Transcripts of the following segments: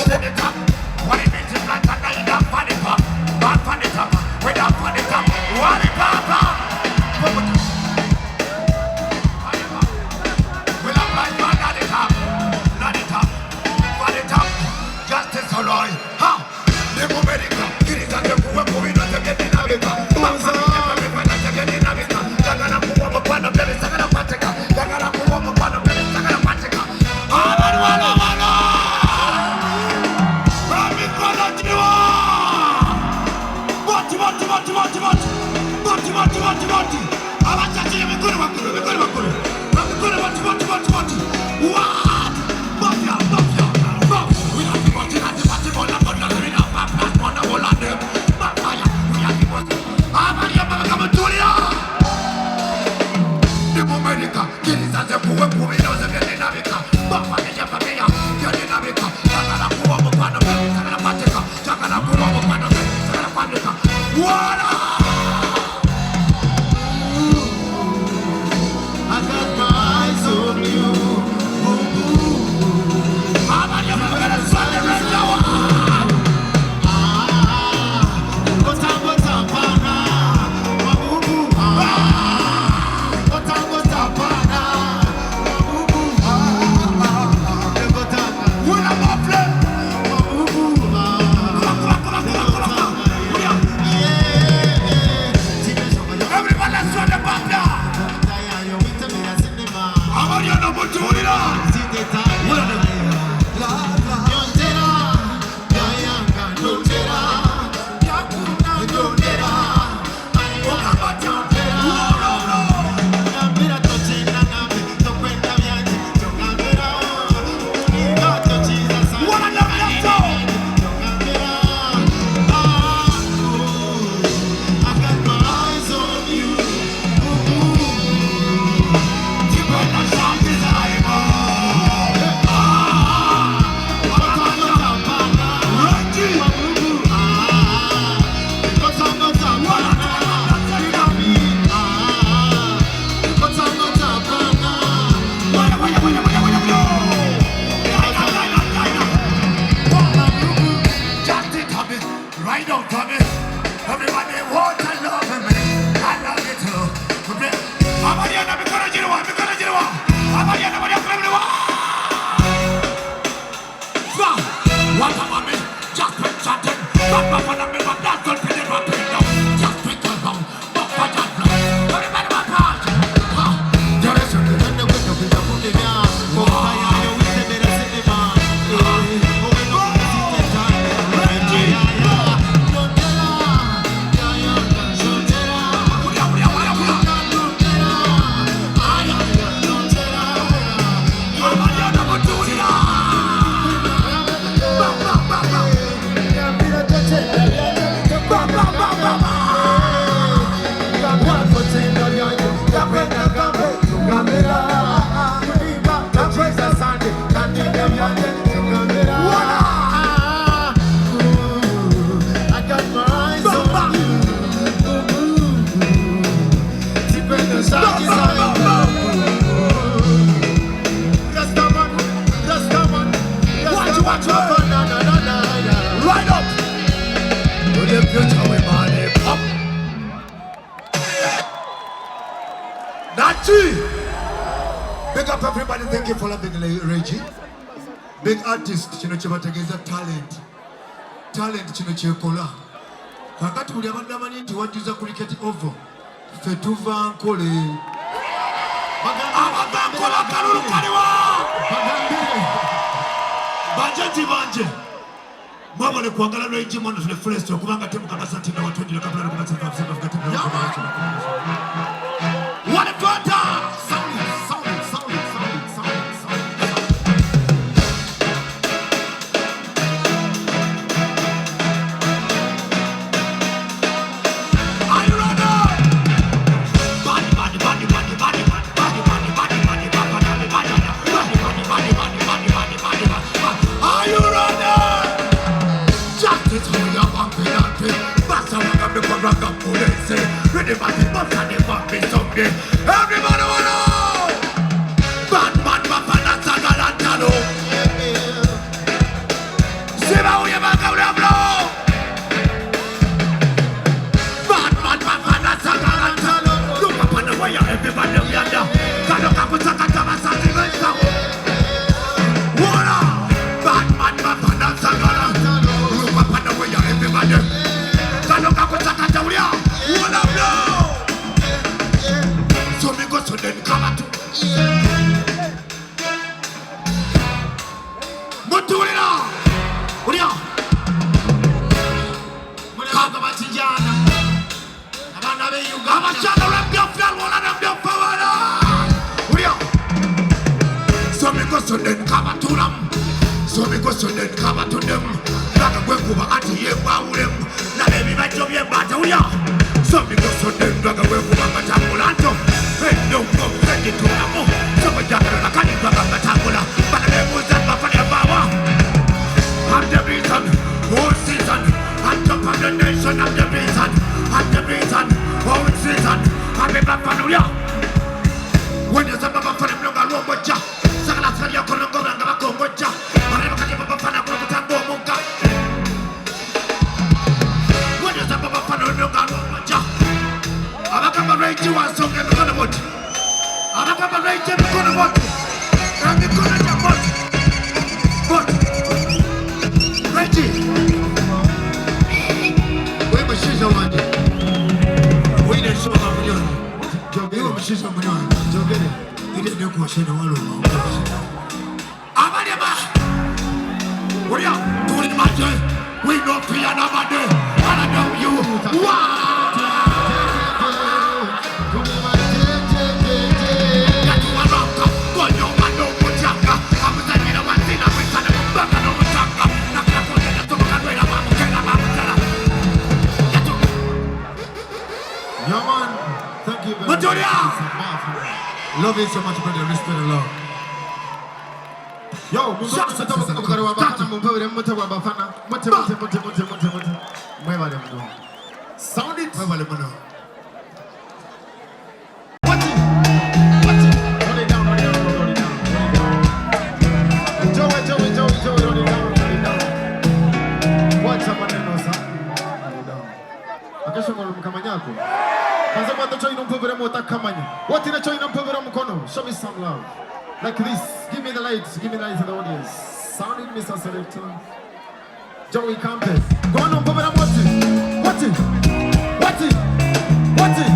Set it up. What it means is like a night of funny pop. Not funny top. Without funny top. What it papa. We'll have like one at the top. Not the top. Funny top. Justice Oloy. How? The America. It is a good one moving on to get in America. Big up everybody, thank you for loving Reggie. Big artist, kino kyebategeeza talent. Talent kino kyekola. Kakati buli abantu amanyi nti wajjuza cricket oval. Ffe tuva nkole. Abava nkola kalulu kaliwa. Banje banje. Mwabale kuangala Reggie Mono tule first okubanga temukabasa nti na watu njira kabla okubasa kabisa kati na what a butter! Sound. Are you ready? Are you ready? Just as we are bumping and pin, that's how I got the rock up police. Ready, body, but I never be someday. Everybody wanna know! Bad, papa, that's a galantano. mashana rabia fial wala rabia fawala. Uya. So me go sunden kaba tunam. So me go sunden kaba tunem. Laka kwe kuba ati ye bawulem. La baby macho ye bata uya. So me go sunden laka kwe kuba matamulanto. Hey no go send it to amo. So me jaka la kani laka matamula. Bana le muzan mafanya bawa. I'm the reason, whole season. I'm top of the nation, I'm the reason. I'm the reason, whole season. I'm the Bafanuya. When you say Bafana, I'm not going to go. Sakala Salia Kolongo, I'm not going to go. I'm not going to Bafana, I'm not going to go. When you say Bafana, I'm not going to go. I'm not going to rate you as long as I'm going to watch. I'm not going to rate you as I'm going to watch. I'm going to watch. But Reggie, we must show you. We didn't show up million. You must show million. You get it. You didn't know question the world. Abadema. We are doing matter. We know fear nobody. And I know you. Wow. Love you so much, brother. Respect the Lord. Yo, sound it. Show me some love. Like this. Give me the lights. Give me the lights in the audience. Sound it, Mr. Selector. Joey Campbell. Go on, put it on. What's it? What's it? What's it? What's it?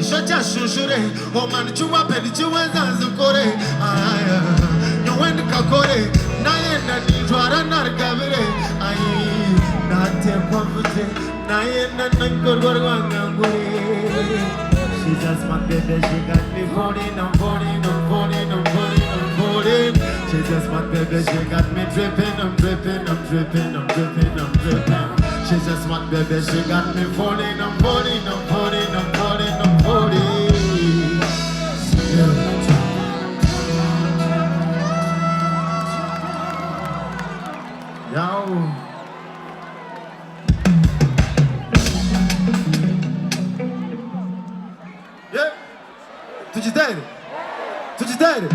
Shaja shushure, oh man, chua pedi chua zanzukore. Aya, no when kakore, naenda ni twara narkavire. Aye, nate pavute, naenda nangorwangangure. She just my baby, she got me falling, I'm falling, I'm falling, I'm falling, I'm falling. She just my baby, she got me dripping, I'm dripping, I'm dripping, I'm dripping, I'm dripping. She just my baby, she got me falling, I'm falling, I'm falling, I'm falling, I'm falling. Yo. Yeah. Tujitere. Tujitere.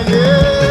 Yeah.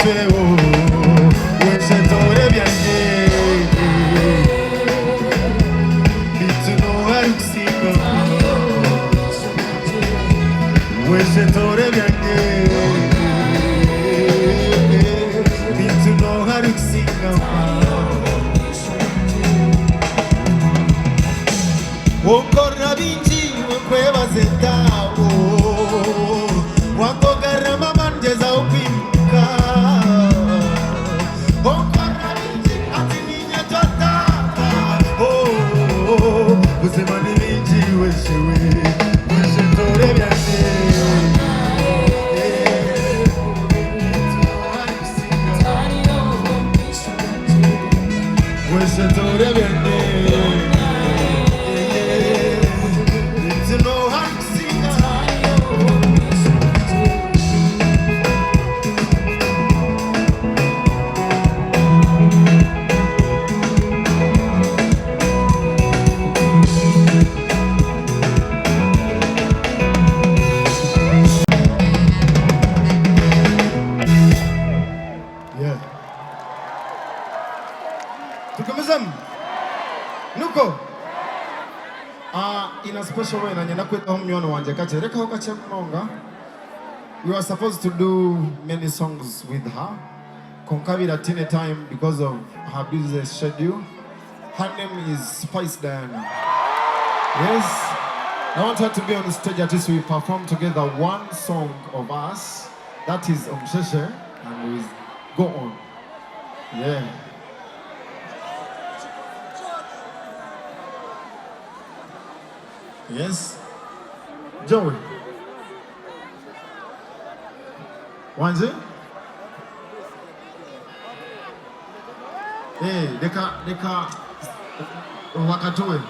bitweo weshetore byanjye bituno harusinga weshetore byanjye bituno harusinga Okora binji kwebaze tawo wakogarama manjeza upimka Okora binji ati ninya totaka kusema ni binji weshewe weshetore byane weshetore byane Nuko in a special way nanyenda kweta homnyono wanje kache reka hokache monga. We were supposed to do many songs with her. Konkabira tine time because of her busy schedule. Her name is Spice Diana. Yes. I want her to be on the stage at least we perform together one song of us. That is Omsheshe and we go on. Yeah. Yes. Joey. Wanze? Deka wakatoe.